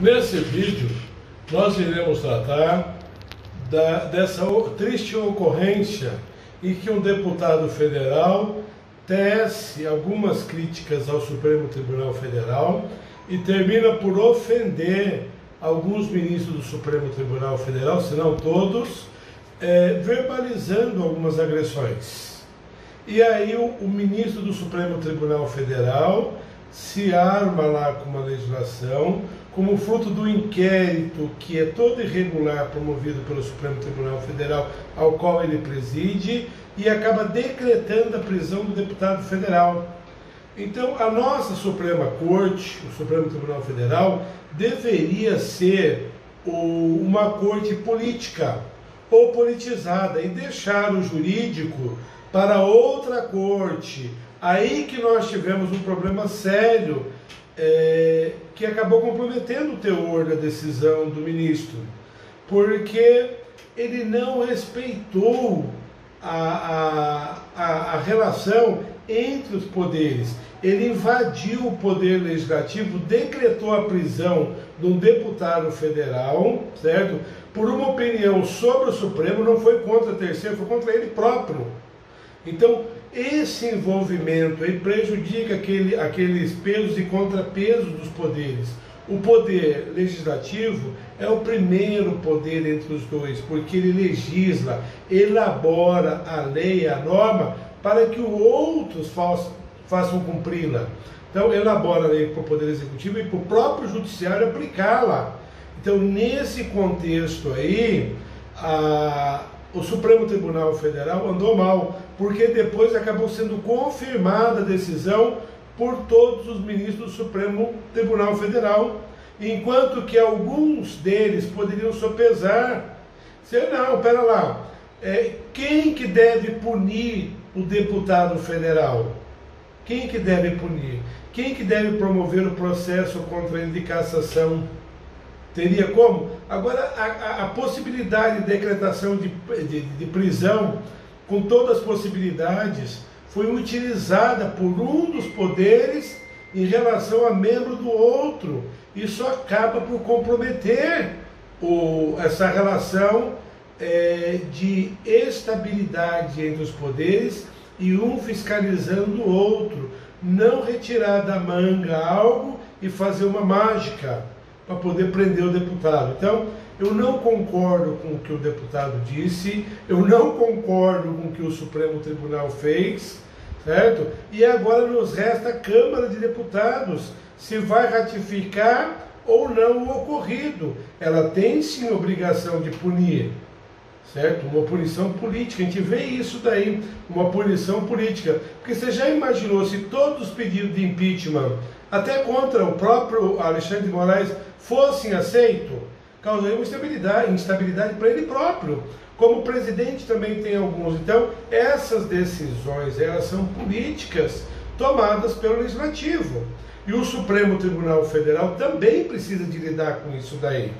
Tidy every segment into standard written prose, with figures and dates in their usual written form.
Nesse vídeo, nós iremos tratar dessa triste ocorrência em que um deputado federal tece algumas críticas ao Supremo Tribunal Federal e termina por ofender alguns ministros do Supremo Tribunal Federal, se não todos, verbalizando algumas agressões. E aí o ministro do Supremo Tribunal Federal se arma lá com uma legislação, como fruto do inquérito que é todo irregular promovido pelo Supremo Tribunal Federal, ao qual ele preside, e acaba decretando a prisão do deputado federal. Então, a nossa Suprema Corte, o Supremo Tribunal Federal, deveria ser uma corte política ou politizada e deixar o jurídico para outra corte. Aí que nós tivemos um problema sério que acabou comprometendo o teor da decisão do ministro, porque ele não respeitou a relação entre os poderes. Ele invadiu o poder legislativo, decretou a prisão de um deputado federal, certo? Por uma opinião sobre o Supremo, não foi contra terceiro, foi contra ele próprio. Então, esse envolvimento aí prejudica aqueles pesos e contrapesos dos poderes. O poder legislativo é o primeiro poder entre os dois, porque ele legisla, elabora a lei, a norma, para que os outros façam cumpri-la. Então, elabora a lei para o Poder Executivo e para o próprio Judiciário aplicá-la. Então, nesse contexto aí, o Supremo Tribunal Federal andou mal, porque depois acabou sendo confirmada a decisão por todos os ministros do Supremo Tribunal Federal, enquanto que alguns deles poderiam sopesar. Não, pera lá, quem que deve punir o deputado federal? Quem que deve punir? Quem que deve promover o processo contra ele de cassação? Teria como? Agora, a possibilidade de decretação de prisão, com todas as possibilidades, foi utilizada por um dos poderes em relação a membro do outro. Isso acaba por comprometer essa relação de estabilidade entre os poderes e um fiscalizando o outro. Não retirar da manga algo e fazer uma mágica para poder prender o deputado. Então, eu não concordo com o que o deputado disse, eu não concordo com o que o Supremo Tribunal fez, certo? E agora nos resta a Câmara de Deputados, se vai ratificar ou não o ocorrido. Ela tem sim obrigação de punir, certo? Uma punição política, a gente vê isso daí, uma punição política. Porque você já imaginou se todos os pedidos de impeachment, até contra o próprio Alexandre de Moraes, fossem aceitos? Causaria uma instabilidade para ele próprio. Como o presidente também tem alguns. Então, essas decisões, elas são políticas tomadas pelo Legislativo. E o Supremo Tribunal Federal também precisa de lidar com isso daí,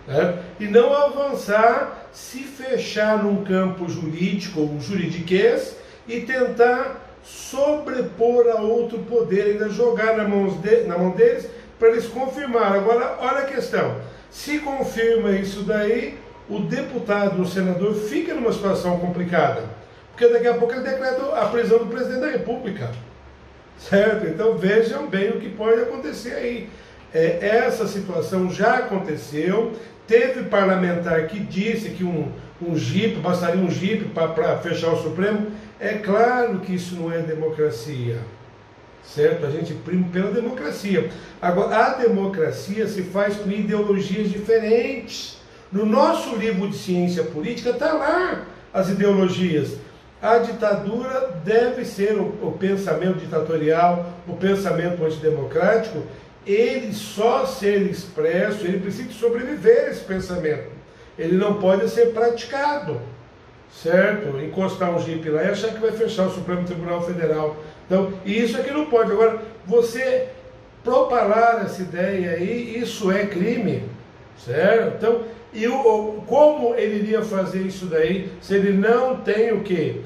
né? E não avançar, se fechar num campo jurídico ou juridiquês e tentar sobrepor a outro poder, ainda jogar na mão deles para eles confirmar. Agora, olha a questão. Se confirma isso daí, o deputado, o senador, fica numa situação complicada. Porque daqui a pouco ele decreta a prisão do presidente da República. Certo? Então vejam bem o que pode acontecer aí. Essa situação já aconteceu. Teve parlamentar que disse que bastaria um jipe para fechar o Supremo. É claro que isso não é democracia. Certo? A gente prima pela democracia. Agora, a democracia se faz com ideologias diferentes. No nosso livro de ciência política está lá as ideologias. A ditadura deve ser o pensamento ditatorial, o pensamento antidemocrático, ele só ser expresso, ele precisa sobreviver a esse pensamento. Ele não pode ser praticado. Certo? Encostar um jipe lá e achar que vai fechar o Supremo Tribunal Federal. Então, isso aqui não pode. Agora, você propalar essa ideia aí, isso é crime, certo? Então, como ele iria fazer isso daí, se ele não tem o quê?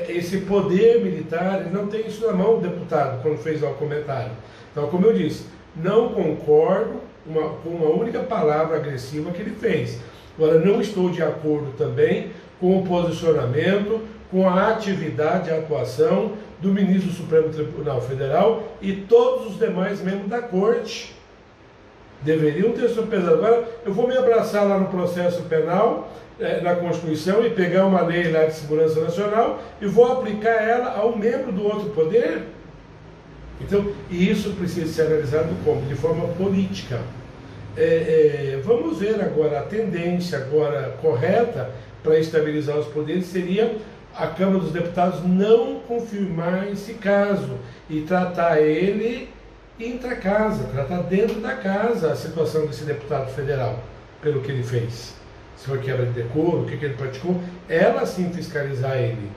Esse poder militar, ele não tem isso na mão, o deputado, quando fez lá o comentário. Então, como eu disse, não concordo com uma única palavra agressiva que ele fez. Agora, não estou de acordo também com o posicionamento, com a atividade e a atuação do ministro do Supremo Tribunal Federal e todos os demais membros da Corte. Deveriam ter sopesado. Agora, eu vou me abraçar lá no processo penal, na Constituição, e pegar uma lei lá de segurança nacional e vou aplicar ela a um membro do outro poder? Então, e isso precisa ser analisado como? De forma política. Vamos ver agora, a tendência agora correta para estabilizar os poderes seria a Câmara dos Deputados não confirmar esse caso e tratar ele intra-casa, tratar dentro da casa a situação desse deputado federal, pelo que ele fez. Se foi quebra de decoro, o que ele praticou, ela sim fiscalizar ele,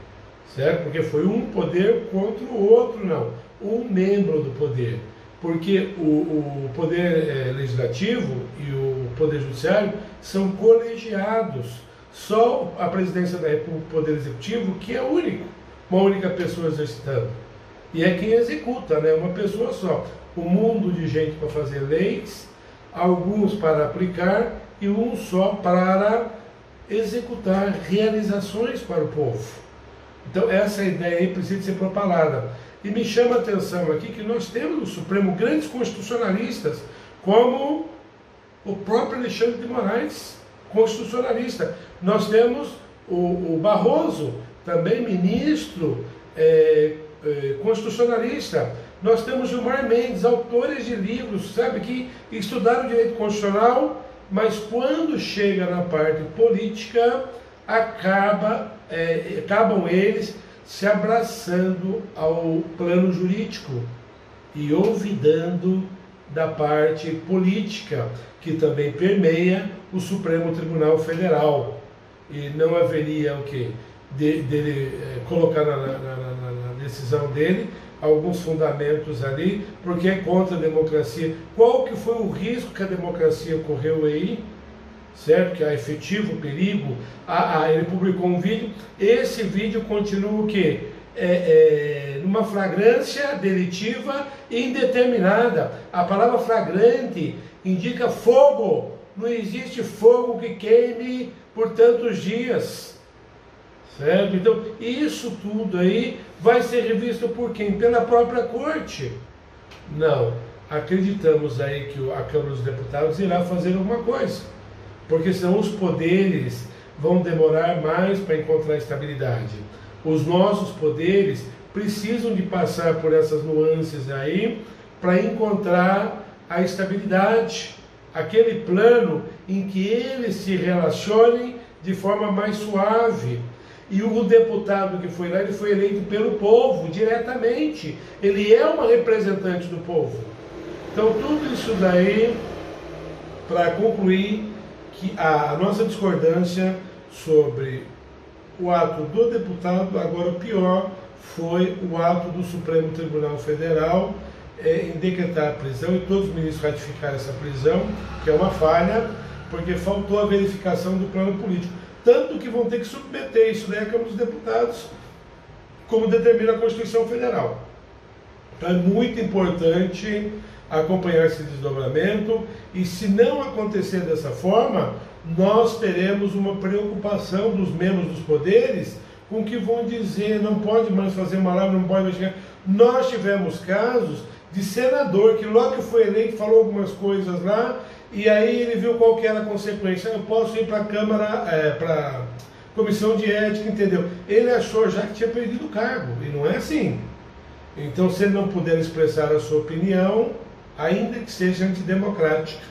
certo? Porque foi um poder contra o outro, não. Um membro do poder. Porque o poder legislativo e o poder judiciário são colegiados. Só a presidência da República, o poder executivo, que é único, uma única pessoa exercitando. E é quem executa, né? Uma pessoa só. Um mundo de gente para fazer leis, alguns para aplicar e um só para executar realizações para o povo. Então essa ideia aí precisa ser propalada. E me chama a atenção aqui que nós temos no Supremo grandes constitucionalistas, como o próprio Alexandre de Moraes, constitucionalista. Nós temos o Barroso, também ministro constitucionalista. Nós temos Gilmar Mendes, autores de livros, sabe, que estudaram direito constitucional, mas quando chega na parte política, acabam eles se abraçando ao plano jurídico e olvidando da parte política, que também permeia o Supremo Tribunal Federal. E não haveria o quê? Dele colocar na decisão dele alguns fundamentos ali, porque é contra a democracia. Qual que foi o risco que a democracia correu aí? Certo? Que há efetivo perigo. Ele publicou um vídeo, esse vídeo continua o quê? Numa flagrância delitiva indeterminada. A palavra flagrante indica fogo. Não existe fogo que queime por tantos dias. Certo? Então, isso tudo aí vai ser revisto por quem? Pela própria Corte. Não. Acreditamos aí que a Câmara dos Deputados irá fazer alguma coisa. Porque senão os poderes vão demorar mais para encontrar estabilidade. Os nossos poderes precisam de passar por essas nuances aí para encontrar a estabilidade. Aquele plano em que eles se relacionem de forma mais suave. E o deputado que foi lá, ele foi eleito pelo povo, diretamente. Ele é uma representante do povo. Então, tudo isso daí, para concluir, que a nossa discordância sobre o ato do deputado, agora o pior, foi o ato do Supremo Tribunal Federal em decretar a prisão, e todos os ministros ratificaram essa prisão, que é uma falha, porque faltou a verificação do plano político. Tanto que vão ter que submeter isso daí à Câmara dos Deputados, como determina a Constituição Federal. Então é muito importante acompanhar esse desdobramento, e se não acontecer dessa forma, nós teremos uma preocupação dos membros dos poderes com que vão dizer, não pode mais fazer uma live, não pode mais chegar. Nós tivemos casos de senador que logo que foi eleito falou algumas coisas lá, e aí ele viu qual que era a consequência. Eu posso ir para a Câmara, para a Comissão de Ética, entendeu? Ele achou já que tinha perdido o cargo, e não é assim. Então, se ele não puder expressar a sua opinião, ainda que seja antidemocrática.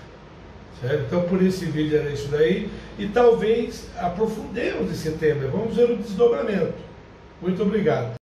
Certo? Então, por esse vídeo era isso daí, e talvez aprofundemos esse tema. Vamos ver o desdobramento. Muito obrigado.